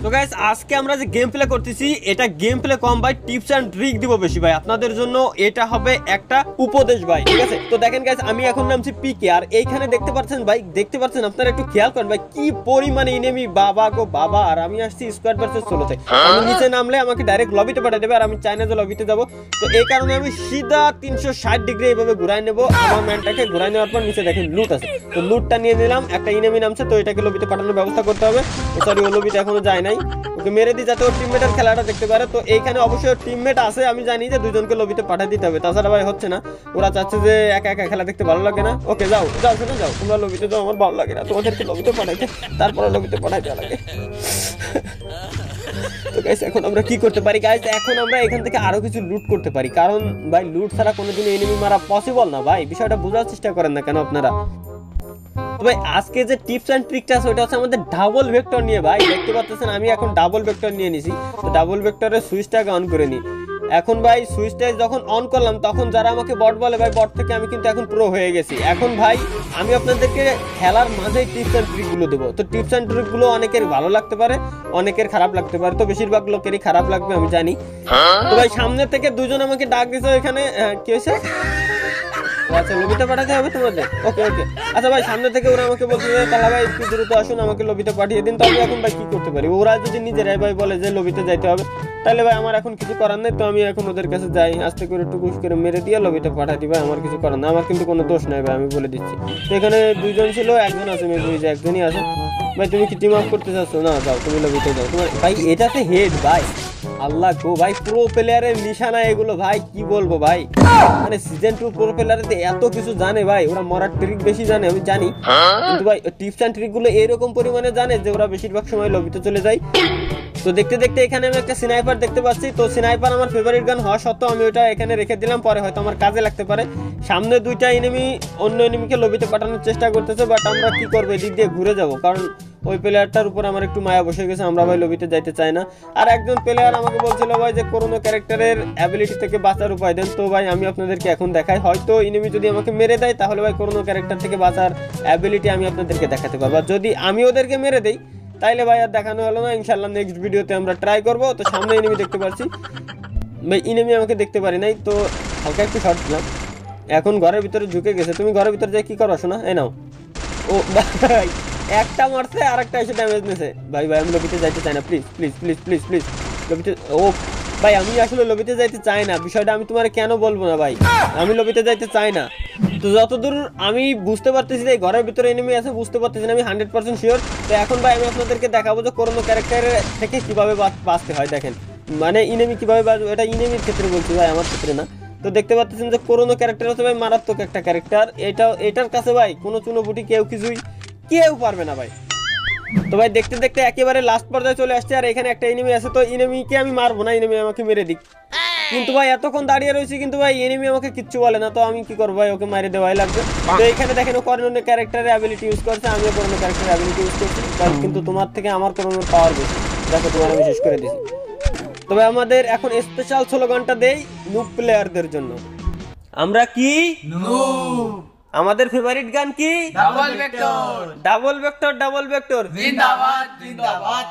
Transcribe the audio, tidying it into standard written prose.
তো গাইস আজকে আমরা যে গেম প্লে করতেছি এটা গেম প্লে কম ভাই, টিপস এন্ড ট্রিক দিব বেশি ভাই আপনাদের জন্য। এটা হবে একটা উপদেশ ভাই, ঠিক আছে? তো দেখেন গাইস আমি এখন নামছি পিকে, আর এইখানে দেখতে পাচ্ছেন ভাই, দেখতে পাচ্ছেন আপনারা, একটু খেয়াল করেন ভাই কি পরিমাণে এনিমি, বাবা গো বাবা। আর আমি আসছি স্কোয়াড ভার্সেস সোলোতে। আমি নিচে নামলে আমাকে ডাইরেক্ট লবিতে পাঠিয়ে দেবে, আর আমি চাই না যে লবিতে যাব। তো এই কারণে আমি সিধা 360 ডিগ্রি এইভাবে ঘুরাই নেবো আমার ম্যানটাকে। ঘুরাই নেওয়ার পর নিচে দেখেন লুট আছে, তো লুটটা নিয়ে নিলাম। একটা এনিমি নামছে, তো এটাকে লবিতে পাঠানোর ব্যবস্থা করতে হবে। সরি, ও লবিতে এখনো যায় নাই, ওকে মেরে দিই যাতে ওর টিমমেটের খেলাটা দেখতে পারে। তো এইখানে অবশ্যই টিমমেট আছে, আমি জানি যে দুজনকে লবিতে পাঠিয়ে দিতে হবে, তাছাড়া ভাই হচ্ছে না। ওরা চাচ্ছে যে একা একা খেলা দেখতে ভালো লাগে না। ওকে যাও যাও, শুনে যাও, তোমরা লবিতে যাও, আমার ভালো লাগে না তোমাদেরকে লবিতে পাঠাইতে, তারপরে লবিতে পাঠাই দেওয়া লাগে। তো গাইস এখন আমরা কি করতে পারি গাইস? এখন আমরা এখান থেকে আরো কিছু লুট করতে পারি, কারণ ভাই লুট ছাড়া কোনোদিন এনিমি মারা পসিবল না ভাই। বিষয়টা বোঝার চেষ্টা করেন না কেন আপনারা? তো ভাই আজকে যে টিপস এন্ড ট্রিকটা আছে ওটা হচ্ছে আমাদের ডাবল ভেক্টর নিয়ে ভাই। দেখতে পাচ্ছেন আমি এখন ডাবল ভেক্টর নিয়ে নিছি। তো ডাবল ভেক্টরের সুইচটাকে অন করে নিই। এখন ভাই সুইচটা যখন অন করলাম তখন যারা আমাকে বট বলে ভাই, বট থেকে আমি কিন্তু এখন প্রো হয়ে গেছি। এখন ভাই আমি আপনাদেরকে খেলার মাঝে টিপস এন্ড ট্রিকগুলো দেবো। তো টিপস এন্ড ট্রিকগুলো অনেকের ভালো লাগতে পারে, অনেকের খারাপ লাগতে পারে, তো বেশিরভাগ লোকেরই খারাপ লাগবে আমি জানি। তো ভাই সামনে থেকে দুজন আমাকে ডাক দিছে এখানে, কি হয়েছে? আচ্ছা লবিতে পাঠাতে হবে তোমাদের, ওকে ওকে। আচ্ছা ভাই সামনে থেকে ওরা আমাকে বলছে যে তালা ভাই একটু দ্রুত আসুন, আমাকে লবিতে পাঠিয়ে দিন। তো আমি এখন ভাই কি করতে পারি? ওরা যদি নিজেরাই ভাই বলে যে লবিতে যাইতে হবে, তাহলে ভাই আমার এখন কিছু করার নেই। তো আমি এখন ওদের কাছে যাই, আস্তে করে একটু পুশ করে মেরে দিয়ে লবিতে পাঠাই দিই ভাই, আমার কিছু করার না। আমার কিন্তু কোনো দোষ নাই ভাই, আমি বলে দিচ্ছি। তো এখানে দুইজন ছিল, একজন আছে, মেবি যে একজনই আছে। ভাই তুমি কি টিম আপ করতে চাচ্ছ? না যাও, তুমি লবিতে যাও। তোমার ভাই এটাতে হেড ভাই, আল্লাহ গো ভাই, প্রো প্লেয়ারের নিশানা এগুলো ভাই, কি বলবো ভাই। মানে সিজন 2 প্রো প্লেয়ারে এত কিছু জানে ভাই, ওরা মরার ট্রিক বেশি জানে আমি জানি, কিন্তু ভাই টিপস এন্ড ট্রিক গুলো এরকম পরিমাণে জানে যে ওরা বেশিরভাগ সময় লবিতে চলে যায়। তো দেখতে দেখতে এখানে আমি একটা স্নাইপার দেখতে পাচ্ছি। তো স্নাইপার আমার ফেভারিট গান হওয়া সত্ত্বেও আমি ওটা এখানে রেখে দিলাম, পরে হয়তো আমার কাজে লাগতে পারে। সামনে দুইটা এনিমি অন্য এনিমিকে লবিতে পাঠানোর চেষ্টা করতেছে, বাট আমরা কি করবো, এদিক দিয়ে ঘুরে যাব, কারণ ওই প্লেয়ারটার উপর আমার একটু মায়া বসে গেছে। আমরা ভাই লবিতে যাইতে চাই না। আর একজন প্লেয়ার আমাকে বলছিল ভাই যে কোনো ক্যারেক্টারের অ্যাবিলিটি থেকে বাঁচার উপায় দেন। তো ভাই আমি আপনাদেরকে এখন দেখাই, হয়তো এনিমি যদি আমাকে মেরে দেয় তাহলে ভাই কোনো ক্যারেক্টার থেকে বাঁচার অ্যাবিলিটি আমি আপনাদেরকে দেখাতে পারবো। আর যদি আমি ওদেরকে মেরে দেই তাইলে ভাই আর দেখানো হলো না। ইনশাল্লাহ নেক্সট ভিডিওতে আমরা ট্রাই করবো। তো সামনে এনিমি দেখতে পাচ্ছি ভাই, এনিমি আমাকে দেখতে পারি নাই, তো হালকা একটু শর্ট দিলাম। এখন ঘরের ভিতরে ঢুকে গেছে। তুমি ঘরের ভিতরে যাই কি করো শোনা? এই নাও। ও ভাই একটা মারছে আর একটা এসে ড্যামেজ নিয়েছে। ভাই ভাই আমি লবিতে যাইতে চাই না, please please please please please লবিতে। ও ভাই আমি আসলে লবিতে যাইতে চাই না, বিষয়টা আমি তোমার কেন বলবো না ভাই, আমি লবিতে যাইতে চাই না। তো যতদূর আমি বুঝতে পারতেছি যে ঘরের ভিতরে এনিমি আছে, বুঝতে পারতেছি না আমি 100% শিওর। তো এখন ভাই আমি আপনাদেরকে দেখাবো যে কোনো ক্যারেক্টারের থেকে কিভাবে বাঁচতে হয়। দেখেন মানে ইনেমি কিভাবে বাঁচবে, এটা ইনেমির ক্ষেত্রে বলছি ভাই, আমার ক্ষেত্রে না। তো দেখতে পাচ্ছেন যে করোনো ক্যারেক্টার হচ্ছে ভাই মারাত্মক একটা ক্যারেক্টার। এটার কাছে ভাই কোনো চুনোপুটি কেউ পারবে না ভাই। তো ভাই দেখতে দেখতে একেবারে লাস্ট পর্যায়ে চলে আসছে, আর এখানে একটা এনিমি আছে। তো এনিমিকে আমি মারবো না, এনিমি আমাকে মেরে দিক। কিন্তু ভাই এতক্ষণ দাঁড়িয়ে রয়েছি, কিন্তু ভাই এনিমি আমাকে কিচ্ছু বলে না। তো আমি কি করবো ভাই, ওকে মারে দেওয়াই লাগবে। তো এখানে দেখেন ও করোনো ক্যারেক্টারের অ্যাবিলিটি ইউজ করছে, আমিও করোনো ক্যারেক্টারের অ্যাবিলিটি ইউজ করছি, কিন্তু তোমার থেকে আমার করোনোর পাওয়ার বেশি, দেখো তোমার আমি শেষ করে দিছি। তবে আমাদের এখন স্পেশাল স্লোগানটা দেই নুব প্লেয়ারদের জন্য। আমরা কি নুব। আমাদের ফেভারিট গান কি? Double vector double vector double vector জিন্দাবাদ জিন্দাবাদ।